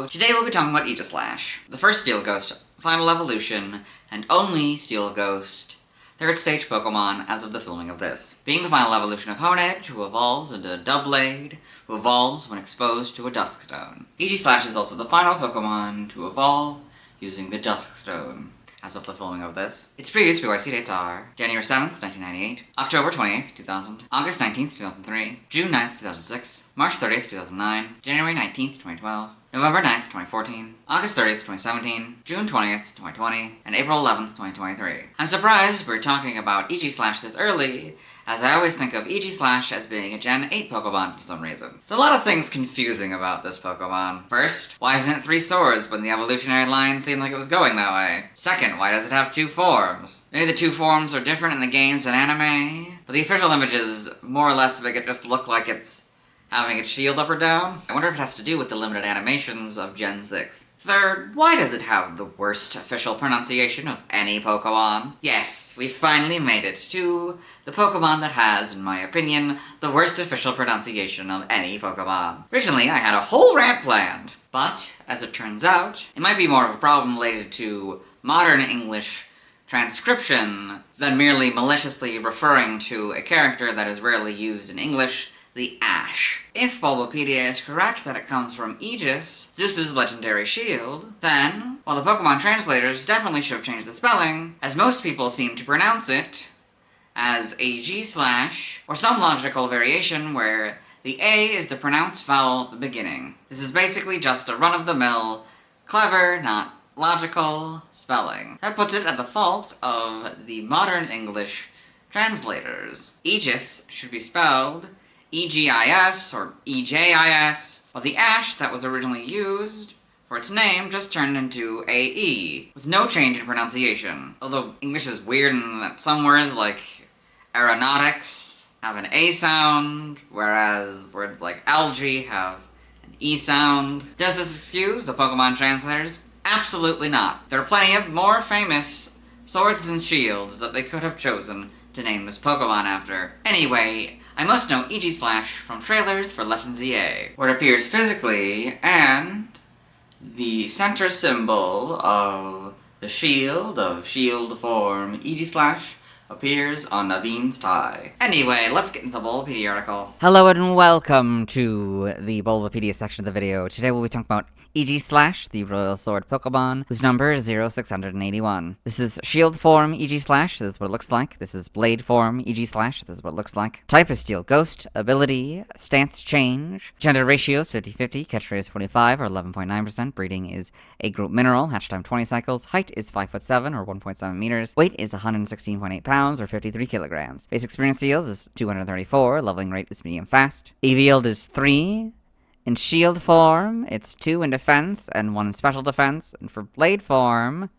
video. Today we'll be talking about Aegislash, the first Steel Ghost final evolution, and only Steel Ghost third stage Pokemon as of the filming of this. Being the final evolution of Honedge, who evolves into Doublade, who evolves when exposed to a Duskstone. Aegislash is also the final Pokemon to evolve using the Duskstone as of the filming of this. Its previous PYC dates are January 7th, 1998, October 28th, 2000, August 19th, 2003, June 9th, 2006, March 30th, 2009, January 19th, 2012, November 9th, 2014, August 30th, 2017, June 20th, 2020, and April 11th, 2023. I'm surprised we're talking about Aegislash this early, as I always think of Aegislash as being a Gen 8 Pokemon for some reason. So a lot of things confusing about this Pokemon. First, why isn't it 3 swords when the evolutionary line seemed like it was going that way? Second, why does it have 2 forms? Maybe the 2 forms are different in the games and anime, but the official images more or less make it just look like it's having its shield up or down. I wonder if it has to do with the limited animations of Gen 6. Third, why does it have the worst official pronunciation of any Pokemon? Yes, we finally made it to the Pokemon that has, in my opinion, the worst official pronunciation of any Pokemon. Originally, I had a whole rant planned, but, as it turns out, it might be more of a problem related to modern English transcription than merely maliciously referring to a character that is rarely used in English, the Ash. If Bulbapedia is correct that it comes from Aegis, Zeus's legendary shield, then, while the Pokemon translators definitely should have changed the spelling, as most people seem to pronounce it as Aegislash, or some logical variation where the A is the pronounced vowel at the beginning. This is basically just a run-of-the-mill, clever, not logical spelling. That puts it at the fault of the modern English translators. Aegis should be spelled E-G-I-S or E-J-I-S, while the Ash that was originally used for its name just turned into A-E, with no change in pronunciation. Although English is weird in that some words like aeronautics have an A sound, whereas words like algae have an E sound. Does this excuse the Pokemon translators? Absolutely not. There are plenty of more famous swords and shields that they could have chosen to name this Pokemon after. Anyway, I must know Aegislash from trailers for Legends EA, where it appears physically, and the center symbol of the shield of shield form Aegislash appears on Naveen's tie. Anyway, let's get into the Bulbapedia article. Hello and welcome to the Bulbapedia section of the video. Today we'll be talking about Aegislash, the Royal Sword Pokemon, whose number is 0681. This is Shield form Aegislash, this is what it looks like. This is Blade form Aegislash, this is what it looks like. Type is Steel Ghost. Ability, Stance Change. Gender ratio is 50-50, catchphrase 45 or 11.9%. Breeding is a group mineral, hatch time 20 cycles. Height is 5'7" or 1.7 meters. Weight is 116.8 pounds or 53 kilograms. Base experience yield is 234, leveling rate is medium fast. EV yield is 3. In shield form, it's 2 in defense and 1 in special defense. And for blade form,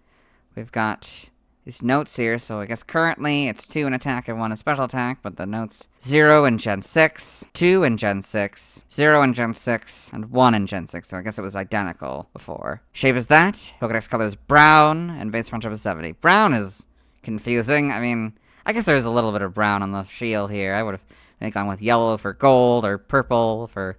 we've got these notes here. So I guess currently it's 2 in attack and 1 in special attack, but the notes 0 in Gen 6, 2 in Gen 6, 0 in Gen 6, and 1 in Gen 6. So I guess it was identical before. Shape is that. Pokedex color is brown, and base friendship is 70. Brown is confusing. I mean, I guess there's a little bit of brown on the shield here. I would have maybe gone with yellow for gold or purple for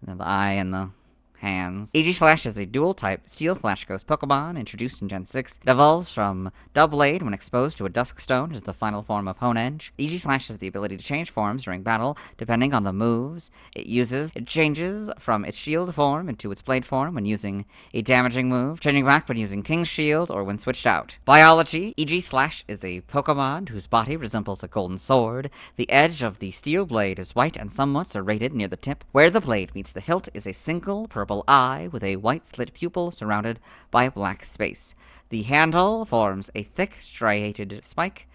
the eye and the hands. Aegislash is a dual-type Steel Flash Ghost Pokemon introduced in Gen 6. It evolves from Doublade when exposed to a Duskstone, as the final form of Honedge. Aegislash has the ability to change forms during battle, depending on the moves it uses. It changes from its shield form into its blade form when using a damaging move, changing back when using King's Shield or when switched out. Biology: Aegislash is a Pokemon whose body resembles a golden sword. The edge of the steel blade is white and somewhat serrated near the tip. Where the blade meets the hilt is a single purple eye with a white slit pupil surrounded by a black space. The handle forms a thick striated spike.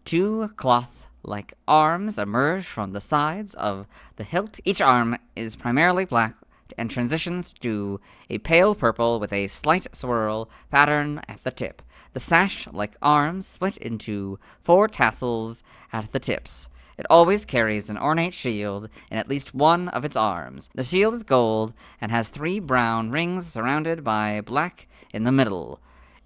2 cloth-like arms emerge from the sides of the hilt. Each arm is primarily black and transitions to a pale purple with a slight swirl pattern at the tip. The sash-like arms split into 4 tassels at the tips. It always carries an ornate shield in at least one of its arms. The shield is gold and has 3 brown rings surrounded by black in the middle.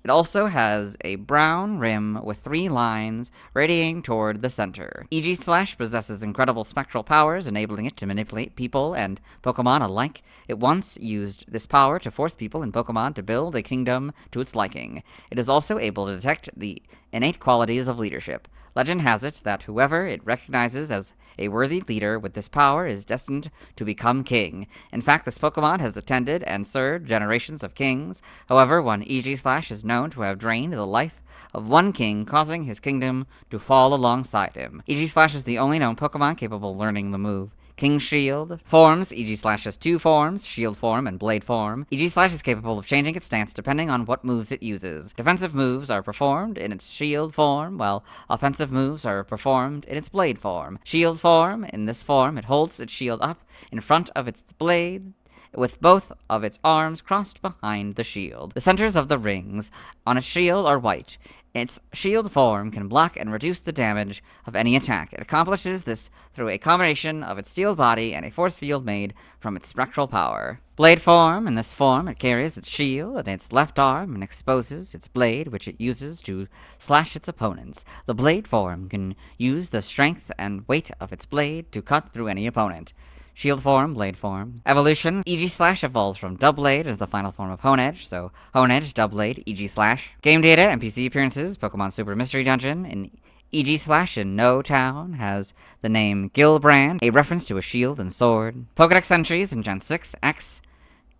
It also has a brown rim with 3 lines radiating toward the center. Aegislash possesses incredible spectral powers, enabling it to manipulate people and Pokemon alike. It once used this power to force people in Pokemon to build a kingdom to its liking. It is also able to detect the innate qualities of leadership. Legend has it that whoever it recognizes as a worthy leader with this power is destined to become king. In fact, this Pokemon has attended and served generations of kings. However, one Aegislash is known to have drained the life of one king, causing his kingdom to fall alongside him. Aegislash is the only known Pokemon capable of learning the move King Shield. Forms: Aegislash has 2 forms, Shield form and Blade form. Aegislash is capable of changing its stance depending on what moves it uses. Defensive moves are performed in its Shield form, while offensive moves are performed in its Blade form. Shield form: in this form, it holds its shield up in front of its blade, with both of its arms crossed behind the shield. The centers of the rings on its shield are white. Its shield form can block and reduce the damage of any attack. It accomplishes this through a combination of its steel body and a force field made from its spectral power. Blade form: in this form, it carries its shield in its left arm and exposes its blade, which it uses to slash its opponents. The blade form can use the strength and weight of its blade to cut through any opponent. Shield form, Blade form. Evolutions: Aegislash evolves from Doublade as the final form of Honedge, so Honedge, Doublade, Aegislash. Game data, NPC appearances, Pokemon Super Mystery Dungeon. In Aegislash in No Town has the name Gilbrand, a reference to a shield and sword. Pokedex entries in Gen 6 X.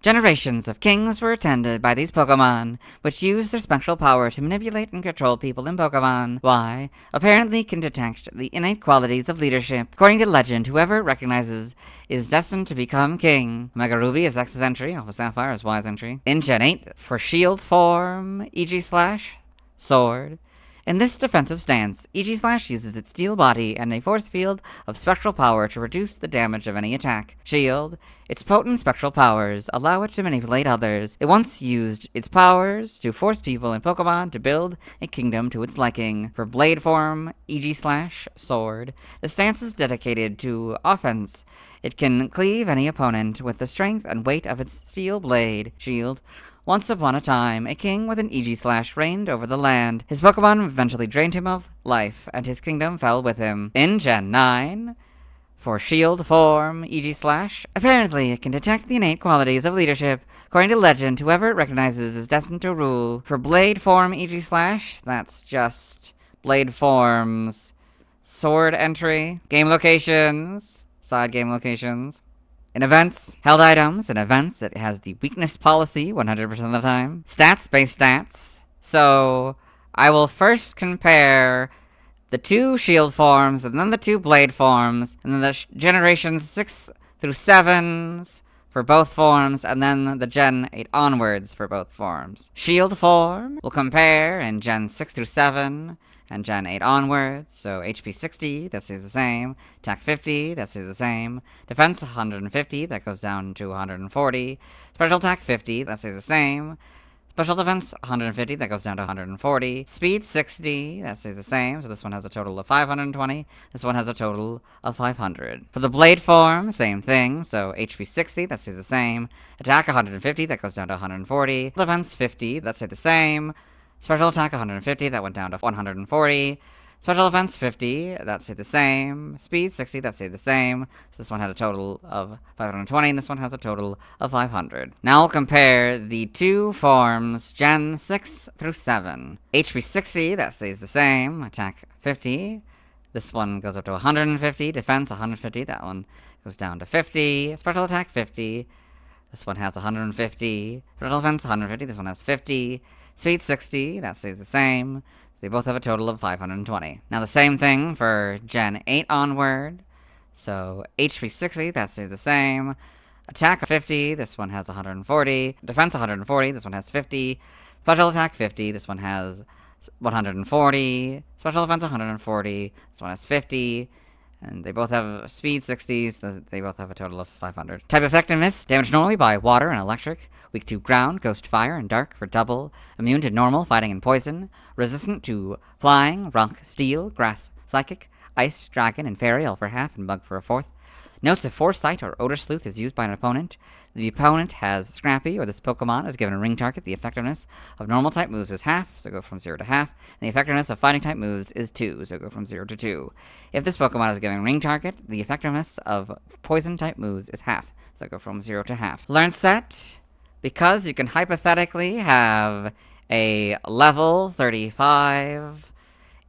Generations of kings were attended by these Pokemon, which use their spectral power to manipulate and control people in Pokemon. Y apparently can detect the innate qualities of leadership. According to legend, whoever it recognizes is destined to become king. Omega Ruby is X's entry, Alpha Sapphire is Y's entry. In Gen 8, for Shield form, Aegislash, Sword. In this defensive stance, Aegislash uses its steel body and a force field of spectral power to reduce the damage of any attack. Shield: its potent spectral powers allow it to manipulate others. It once used its powers to force people in Pokemon to build a kingdom to its liking. For Blade form, Aegislash, Sword. The stance is dedicated to offense. It can cleave any opponent with the strength and weight of its steel blade. Shield: once upon a time, a king with an Aegislash reigned over the land. His Pokemon eventually drained him of life, and his kingdom fell with him. In Gen 9, for Shield form, Aegislash, apparently it can detect the innate qualities of leadership. According to legend, whoever it recognizes is destined to rule. For Blade form, Aegislash, that's just Blade form's Sword entry. Game locations, side game locations. In events, held items. In events, it has the weakness policy 100% of the time. Stats, base stats. So, I will first compare the 2 shield forms, and then the 2 blade forms, and then the generations 6 through 7s for both forms, and then the Gen 8 onwards for both forms. Shield form will compare in Gen 6 through 7, and Gen 8 onwards, so HP 60, that stays the same, Attack 50, that stays the same, Defense 150, that goes down to 140, Special Attack 50, that stays the same, Special Defense 150, that goes down to 140, Speed 60, that stays the same, so this one has a total of 520, this one has a total of 500. For the Blade form, same thing, so HP 60, that stays the same, Attack 150, that goes down to 140, Defense 50, that stays the same, Special Attack 150, that went down to 140. Special Defense 50, that stayed the same. Speed 60, that stayed the same. So this one had a total of 520, and this one has a total of 500. Now I'll compare the 2 forms, Gen 6 through 7. HP 60, that stays the same. Attack 50. This one goes up to 150. Defense 150, that one goes down to 50. Special Attack 50. This one has 150. Special Defense 150, this one has 50. Speed 60, that stays the same. They both have a total of 520. Now the same thing for Gen 8 onward. So HP 60, that stays the same. Attack 50, this one has 140. Defense 140, this one has 50. Special Attack 50, this one has 140. Special Defense 140, this one has 50. And they both have speed 60s, they both have a total of 500. Type effectiveness, damaged normally by water and electric. Weak to ground, ghost, fire, and dark for double. Immune to normal, fighting, and poison. Resistant to flying, rock, steel, grass, psychic, ice, dragon, and fairy, all for half, and bug for a fourth. Notes if foresight or odor sleuth is used by an opponent, The opponent has Scrappy, or this Pokemon is given a ring target. The effectiveness of normal type moves is half, so go from 0 to half. And the effectiveness of fighting type moves is 2, so go from 0 to 2. If this Pokemon is given a ring target, the effectiveness of poison type moves is half, so go from 0 to half. Learn set, because you can hypothetically have a level 35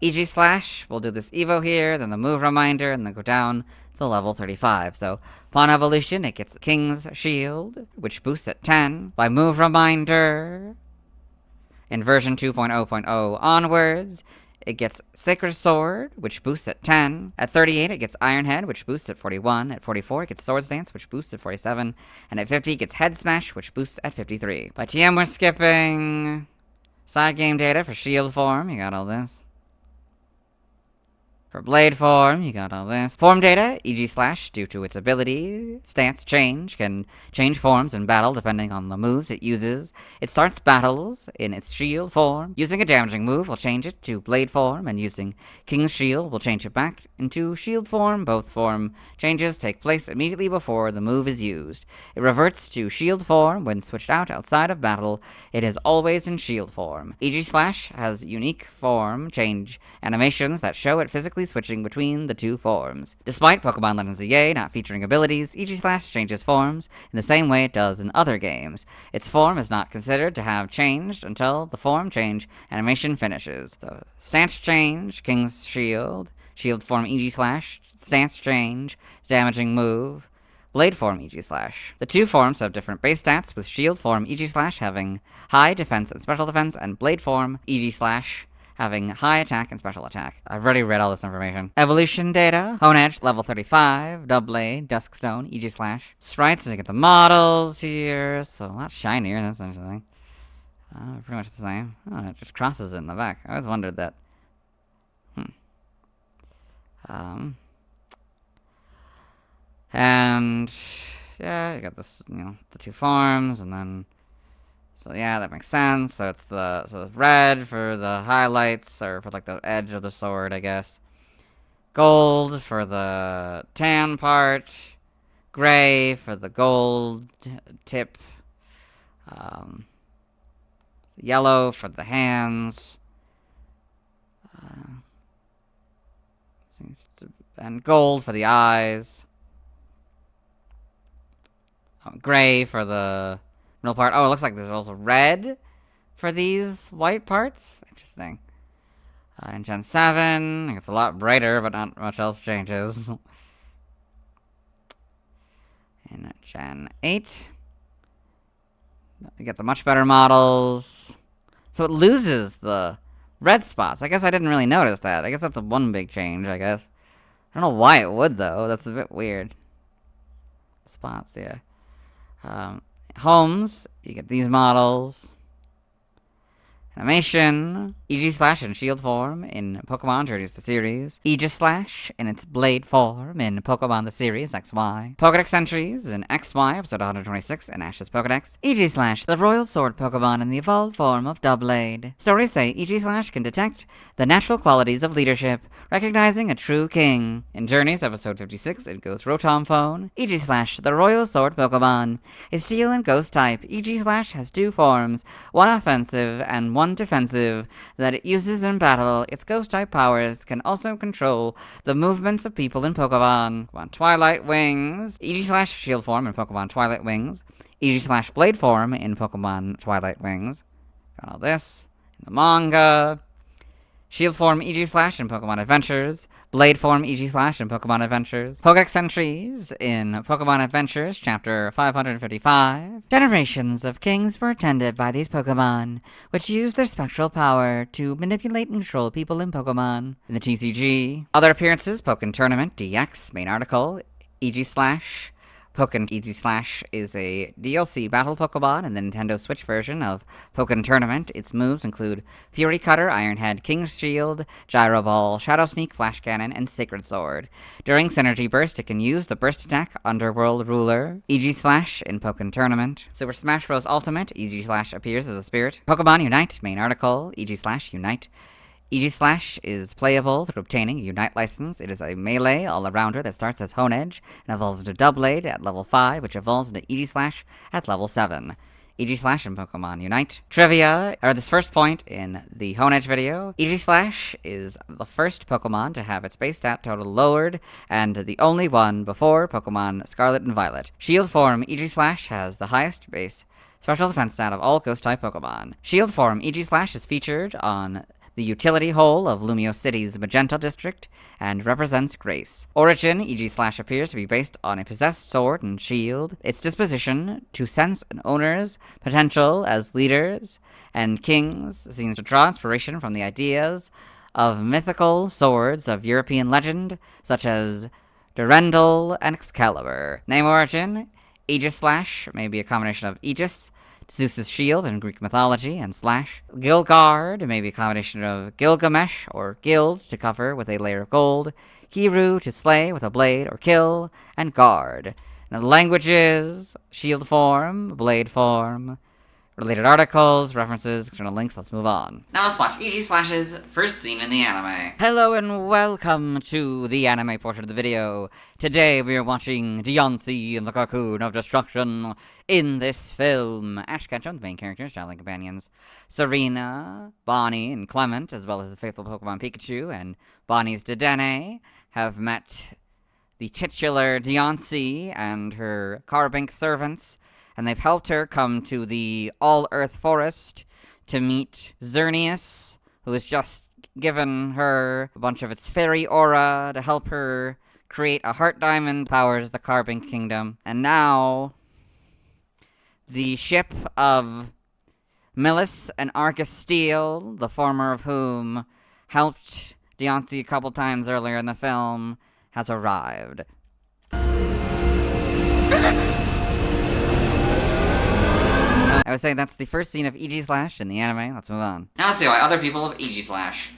Aegislash. We'll do this Evo here, then the move reminder, and then go down to level 35. So, upon evolution, it gets King's Shield, which boosts at 10. By move reminder, in version 2.0.0 onwards, it gets Sacred Sword, which boosts at 10. At 38, it gets Iron Head, which boosts at 41. At 44, it gets Swords Dance, which boosts at 47. And at 50, it gets Head Smash, which boosts at 53. By TM, we're skipping side game data for Shield form. You got all this. For Blade form, you got all this. Form data, Aegislash, due to its ability, stance change, can change forms in battle depending on the moves it uses. It starts battles in its shield form. Using a damaging move will change it to Blade form, and using King's Shield will change it back into shield form. Both form changes take place immediately before the move is used. It reverts to shield form when switched out outside of battle. It is always in shield form. Aegislash has unique form change animations that show it physically switching between the two forms. Despite Pokemon Legends EA not featuring abilities, Aegislash changes forms in the same way it does in other games. Its form is not considered to have changed until the form change animation finishes. So, stance change, King's Shield, shield form Aegislash, stance change, damaging move, Blade form Aegislash. The two forms have different base stats, with shield form Aegislash having high defense and special defense, and Blade form Aegislash having high attack and special attack. I've already read all this information. Evolution data, Honedge, level 35, Doublade, Duskstone, Aegislash. Sprites, you get the models here, so a lot shinier, that's interesting. Pretty much the same. Oh, it just crosses it in the back. I always wondered that. And, yeah, you got this, the two forms, and then... So yeah, that makes sense. So it's the red for the highlights, or for like the edge of the sword, I guess. Gold for the tan part. Gray for the gold tip. Yellow for the hands. And gold for the eyes. Gray for the middle part. Oh, it looks like there's also red for these white parts. Interesting. In Gen 7, it's a lot brighter, but not much else changes. In Gen 8, you get the much better models. So it loses the red spots. I guess I didn't really notice that. I guess that's one big change, I guess. I don't know why it would, though. That's a bit weird. Spots, yeah. Homes, you get these models. Animation, Aegislash in shield form in Pokemon Journeys the Series. Aegislash in its blade form in Pokemon the Series XY. Pokedex entries in XY, episode 126 in Ash's Pokedex. Aegislash, the Royal Sword Pokemon in the evolved form of Doublade. Stories say Aegislash can detect the natural qualities of leadership, recognizing a true king. In Journeys, episode 56, in Ghost Rotom Phone. Aegislash, the Royal Sword Pokemon, is Steel and Ghost type. Aegislash has two forms, one offensive and one defensive, that it uses in battle. Its Ghost-type powers can also control the movements of people in Pokemon. Pokemon Twilight Wings, Aegislash shield form in Pokemon Twilight Wings, Aegislash blade form in Pokemon Twilight Wings. Got all this in the manga. Shield form Aegislash in Pokemon Adventures. Blade form Aegislash in Pokemon Adventures. Pokedex entries in Pokemon Adventures, Chapter 555. Generations of kings were attended by these Pokemon, which used their spectral power to manipulate and control people in Pokemon. In the TCG. Other appearances, Pokken Tournament, DX, main article, Aegislash. Pokken Aegislash is a DLC battle Pokemon in the Nintendo Switch version of Pokken Tournament. Its moves include Fury Cutter, Iron Head, King's Shield, Gyro Ball, Shadow Sneak, Flash Cannon, and Sacred Sword. During Synergy Burst, it can use the Burst attack Underworld Ruler. Aegislash in Pokken Tournament. Super Smash Bros. Ultimate, Aegislash appears as a spirit. Pokemon Unite, main article, Aegislash Unite. Aegislash is playable through obtaining a Unite license. It is a melee all-arounder that starts as Honedge and evolves into Doublade at level 5, which evolves into Aegislash at level 7. Aegislash and Pokemon Unite. Trivia, or this first point in the Honedge video, Aegislash is the first Pokemon to have its base stat total lowered, and the only one before Pokemon Scarlet and Violet. Shield form Aegislash has the highest base special defense stat of all Ghost-type Pokemon. Shield form Aegislash is featured on the utility hole of Lumio City's Magenta District, and represents grace. Origin, Aegislash appears to be based on a possessed sword and shield. Its disposition to sense an owner's potential as leaders and kings seems to draw inspiration from the ideas of mythical swords of European legend, such as Durendal and Excalibur. Name origin, Aegislash may be a combination of Aegis, Zeus's shield in Greek mythology, and slash. Gilgard may be a combination of Gilgamesh or gild to cover with a layer of gold, Kiru to slay with a blade or kill, and guard. Now the languages, shield form, blade form, related articles, references, external links. Let's move on. Now let's watch Aegislash's first scene in the anime. Hello and welcome to the anime portion of the video. Today we are watching Diancie and the Cocoon of Destruction. In this film, Ash Ketchum, the main characters, traveling companions, Serena, Bonnie, and Clement, as well as his faithful Pokemon Pikachu and Bonnie's Dedenne, have met the titular Diancie and her Carbink servants, and they've helped her come to the All-Earth Forest to meet Xerneas, who has just given her a bunch of its fairy aura to help her create a heart diamond that powers the Carbink Kingdom. And now, the ship of Millis and Argus Steel, the former of whom helped Diancie a couple times earlier in the film, has arrived. I was saying that's the first scene of Aegislash in the anime. Let's move on. Now let's see why other people of Aegislash.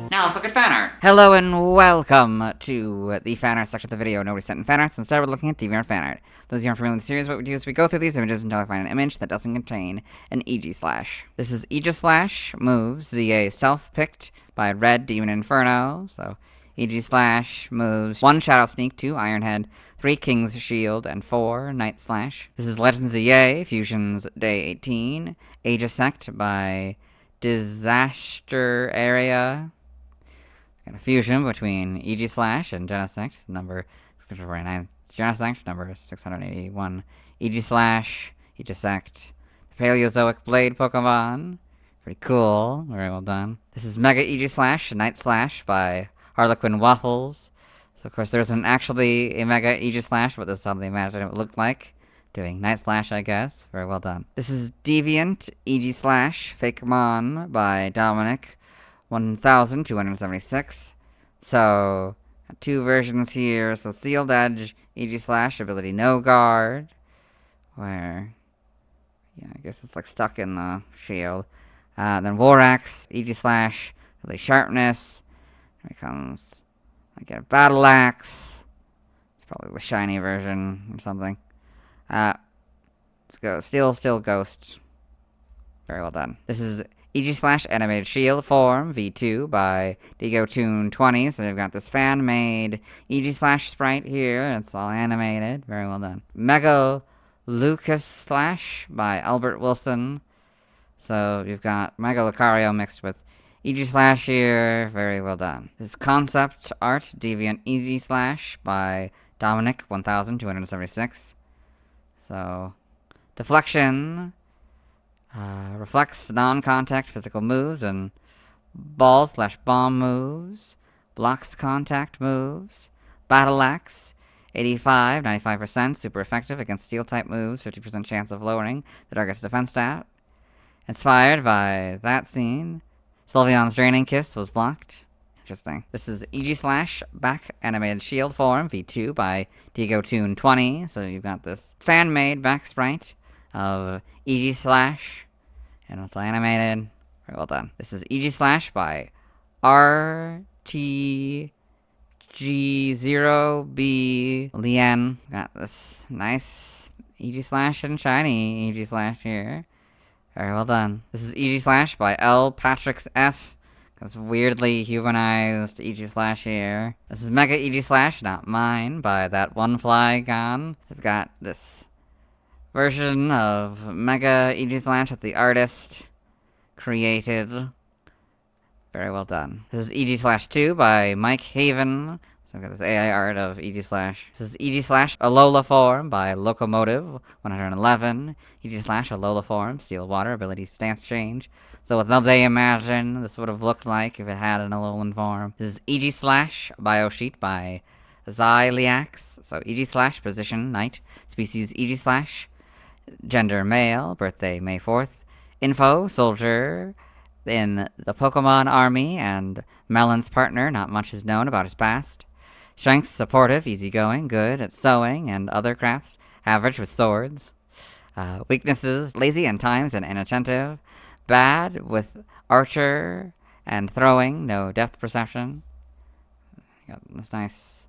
Now let's look at fan art. Hello and welcome to the fan art section of the video. Nobody sent in fan art, so instead we're looking at DeviantArt fan art. Those of you aren't familiar with the series, what we do is we go through these images until I find an image that doesn't contain an Aegislash. This is Aegislash moves, ZA self-picked by Red Demon Inferno. So Aegislash moves 1 Shadow Sneak, 2 Iron Head, 3 King's Shield, and 4 Night Slash. This is Legends ZA, Fusions Day 18, Aegisect by Disaster Area. Got a fusion between Aegislash and Genesect, number 649. Genesect, number 681. Aegislash, Aegisect, the Paleozoic Blade Pokemon. Pretty cool. Very well done. This is Mega Aegislash, Night Slash by Harlequin Waffles. So, of course, there's actually a Mega Aegislash, but this is how they imagined it would look like. Doing Night Slash, I guess. Very well done. This is Deviant Aegislash, Fakemon by Dominic, 1276. So, 2 versions here. So, Sealed Edge, Aegislash, ability No Guard. Where, yeah, I guess it's like stuck in the shield. Then Warax, Aegislash, ability Sharpness. Here comes, I get a Battle Axe. It's probably the shiny version or something. Let's go. Steel Ghost. Very well done. This is Aegislash Animated Shield Form V2 by DigoTune20. So they've got this fan-made Aegislash sprite here. It's all animated. Very well done. Mega Lucas Slash by Albert Wilson. So you've got Mega Lucario mixed with Aegislash here. Very well done. This is concept art Deviant Aegislash by Dominic 1276. So, deflection reflects non-contact physical moves and ball/bomb moves, blocks contact moves, battle axe, 95% super effective against steel type moves, 50% chance of lowering the target's defense stat. Inspired by that scene, Sylveon's Draining Kiss was blocked. Interesting. This is Aegislash back animated shield form V2 by DigoTune20. So you've got this fan-made back sprite of Aegislash, and it's all animated. Very well done. This is Aegislash by RTG0B Lien. Got this nice Aegislash and shiny Aegislash here. Very well done. This is Aegislash by L. Patrick's F. This weirdly humanized Aegislash here. This is Mega Aegislash, not mine, by that one Flygon. We've got this version of Mega Aegislash that the artist created. Very well done. This is Aegislash 2 by Mike Haven. So I've got this AI art of Aegislash. This is Aegislash Alola form by Locomotive 111. Aegislash Alola form, Steel Water, ability stance change. So with what they imagine this would have looked like if it had an Alolan form. This is Aegislash Biosheet by Xyliax. So Aegislash, position, Knight. Species Aegislash. Gender, male. Birthday, May 4th. Info, soldier in the Pokemon Army and Melon's partner. Not much is known about his past. Strength, supportive, easygoing, good at sewing and other crafts, average with swords. Weaknesses, lazy and times and inattentive. Bad with archer and throwing, no depth perception. Got this nice,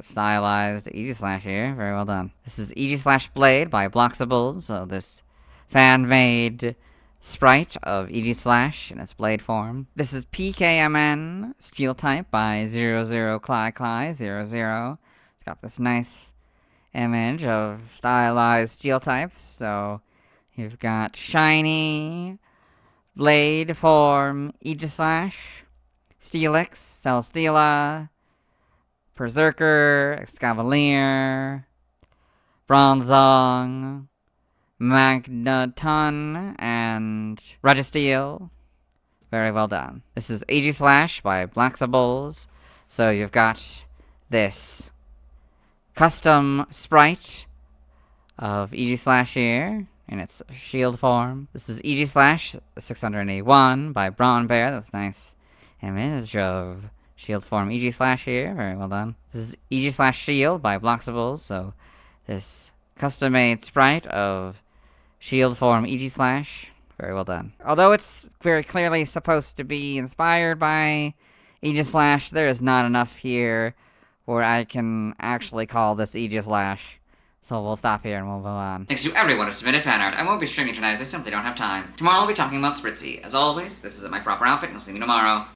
stylized Aegislash here, very well done. This is Aegislash Blade by Bloxables, so this fan-made sprite of Aegislash in its blade form. This is PKMN Steel type by 00Cly00. It's got this nice image of stylized steel types. So you've got shiny blade form Aegislash, Steelix, Celesteela, Berserker, Escavalier, Bronzong, Magneton, and Registeel. Very well done. This is Aegislash by Blaxables. So you've got this custom sprite of Aegislash here in its shield form. This is Aegislash 681 by Brawn Bear. That's nice image of shield form Aegislash here. Very well done. This is Aegislash Shield by Bloxables. So this custom-made sprite of shield form Aegislash. Very well done. Although it's very clearly supposed to be inspired by Aegislash, there is not enough here where I can actually call this Aegislash. So we'll stop here and we'll move on. Thanks to everyone who submitted fan art. I won't be streaming tonight as I simply don't have time. Tomorrow I'll be talking about Spritzy. As always, this is my proper outfit and you'll see me tomorrow.